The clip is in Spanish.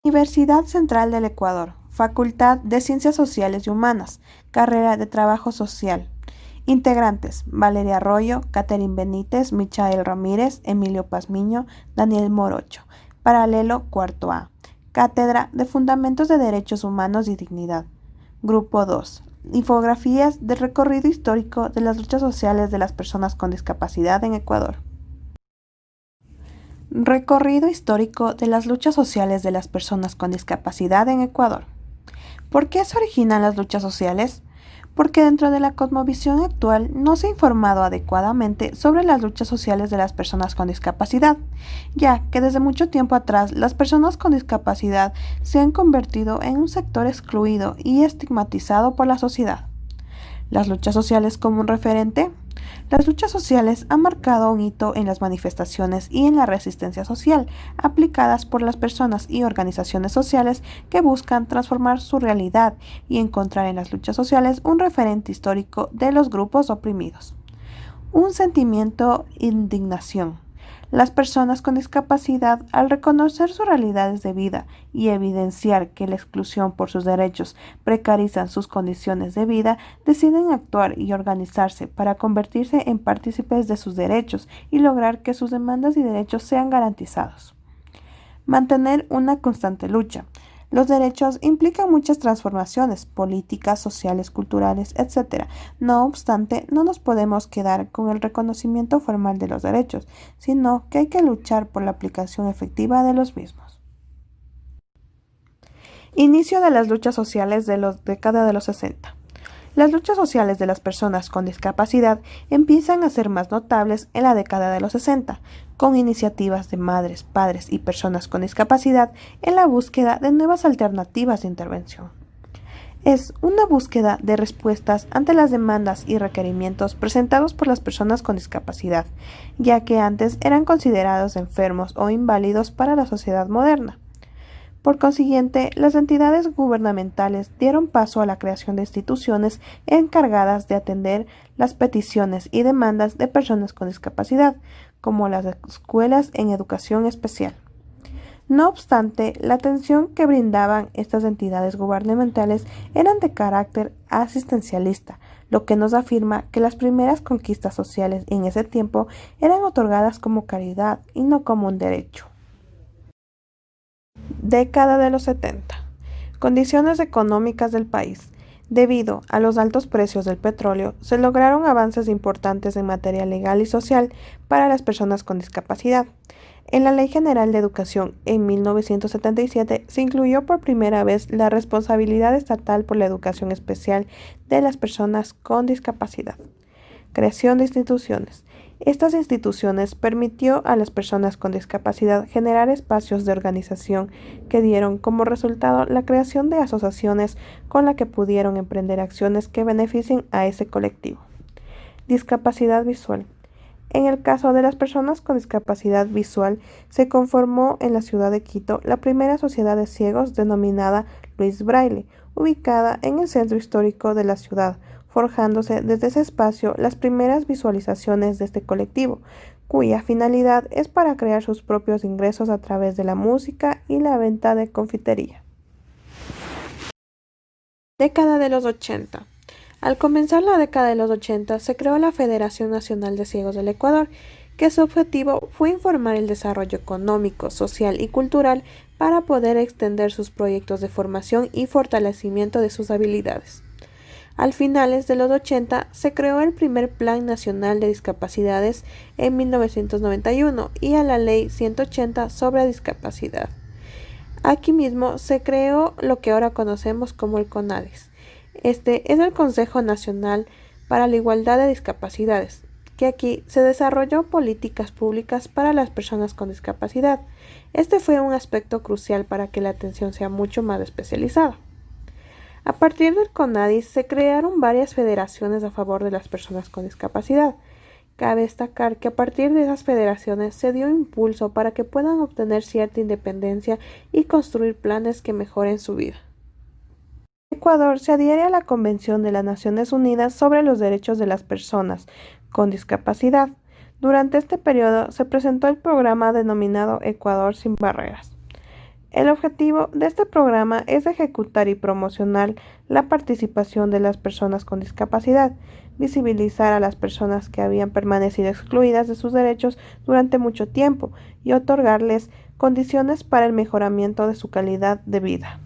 Universidad Central del Ecuador, Facultad de Ciencias Sociales y Humanas, carrera de Trabajo Social. Integrantes: Valeria Arroyo, Catherine Benítez, Michael Ramírez, Emilio Pazmiño, Daniel Morocho. Paralelo cuarto A. Cátedra de Fundamentos de Derechos Humanos y Dignidad. Grupo 2. Infografías del recorrido histórico de las luchas sociales de las personas con discapacidad en Ecuador. Recorrido histórico de las luchas sociales de las personas con discapacidad en Ecuador. ¿Por qué se originan las luchas sociales? Porque dentro de la cosmovisión actual no se ha informado adecuadamente sobre las luchas sociales de las personas con discapacidad, ya que desde mucho tiempo atrás las personas con discapacidad se han convertido en un sector excluido y estigmatizado por la sociedad. Las luchas sociales como un referente. Las luchas sociales han marcado un hito en las manifestaciones y en la resistencia social aplicadas por las personas y organizaciones sociales que buscan transformar su realidad y encontrar en las luchas sociales un referente histórico de los grupos oprimidos. Un sentimiento de indignación. Las personas con discapacidad, al reconocer sus realidades de vida y evidenciar que la exclusión por sus derechos precarizan sus condiciones de vida, deciden actuar y organizarse para convertirse en partícipes de sus derechos y lograr que sus demandas y derechos sean garantizados. Mantener una constante lucha. Los derechos implican muchas transformaciones políticas, sociales, culturales, etc. No obstante, no nos podemos quedar con el reconocimiento formal de los derechos, sino que hay que luchar por la aplicación efectiva de los mismos. Inicio de las luchas sociales de la década de los 60. Las luchas sociales de las personas con discapacidad empiezan a ser más notables en la década de los 60, con iniciativas de madres, padres y personas con discapacidad en la búsqueda de nuevas alternativas de intervención. Es una búsqueda de respuestas ante las demandas y requerimientos presentados por las personas con discapacidad, ya que antes eran considerados enfermos o inválidos para la sociedad moderna. Por consiguiente, las entidades gubernamentales dieron paso a la creación de instituciones encargadas de atender las peticiones y demandas de personas con discapacidad, como las escuelas en educación especial. No obstante, la atención que brindaban estas entidades gubernamentales eran de carácter asistencialista, lo que nos afirma que las primeras conquistas sociales en ese tiempo eran otorgadas como caridad y no como un derecho. Década de los 70. Condiciones económicas del país. Debido a los altos precios del petróleo, se lograron avances importantes en materia legal y social para las personas con discapacidad. En la Ley General de Educación, en 1977, se incluyó por primera vez la responsabilidad estatal por la educación especial de las personas con discapacidad. Creación de instituciones. Estas instituciones permitió a las personas con discapacidad generar espacios de organización que dieron como resultado la creación de asociaciones con la que pudieron emprender acciones que beneficien a ese colectivo. Discapacidad visual. En el caso de las personas con discapacidad visual, se conformó en la ciudad de Quito la primera sociedad de ciegos denominada Luis Braille, ubicada en el centro histórico de la ciudad, forjándose desde ese espacio las primeras visualizaciones de este colectivo, cuya finalidad es para crear sus propios ingresos a través de la música y la venta de confitería. Década de los 80. Al comenzar la década de los 80 se creó la Federación Nacional de Ciegos del Ecuador, que su objetivo fue informar el desarrollo económico, social y cultural para poder extender sus proyectos de formación y fortalecimiento de sus habilidades. Al finales de los 80 se creó el primer Plan Nacional de Discapacidades en 1991 y a la Ley 180 sobre discapacidad. Aquí mismo se creó lo que ahora conocemos como el CONADIS. Este es el Consejo Nacional para la Igualdad de Discapacidades, que aquí se desarrolló políticas públicas para las personas con discapacidad. Este fue un aspecto crucial para que la atención sea mucho más especializada. A partir del CONADIS se crearon varias federaciones a favor de las personas con discapacidad. Cabe destacar que a partir de esas federaciones se dio impulso para que puedan obtener cierta independencia y construir planes que mejoren su vida. Ecuador se adhiere a la Convención de las Naciones Unidas sobre los Derechos de las Personas con Discapacidad. Durante este periodo se presentó el programa denominado Ecuador sin Barreras. El objetivo de este programa es ejecutar y promocionar la participación de las personas con discapacidad, visibilizar a las personas que habían permanecido excluidas de sus derechos durante mucho tiempo y otorgarles condiciones para el mejoramiento de su calidad de vida.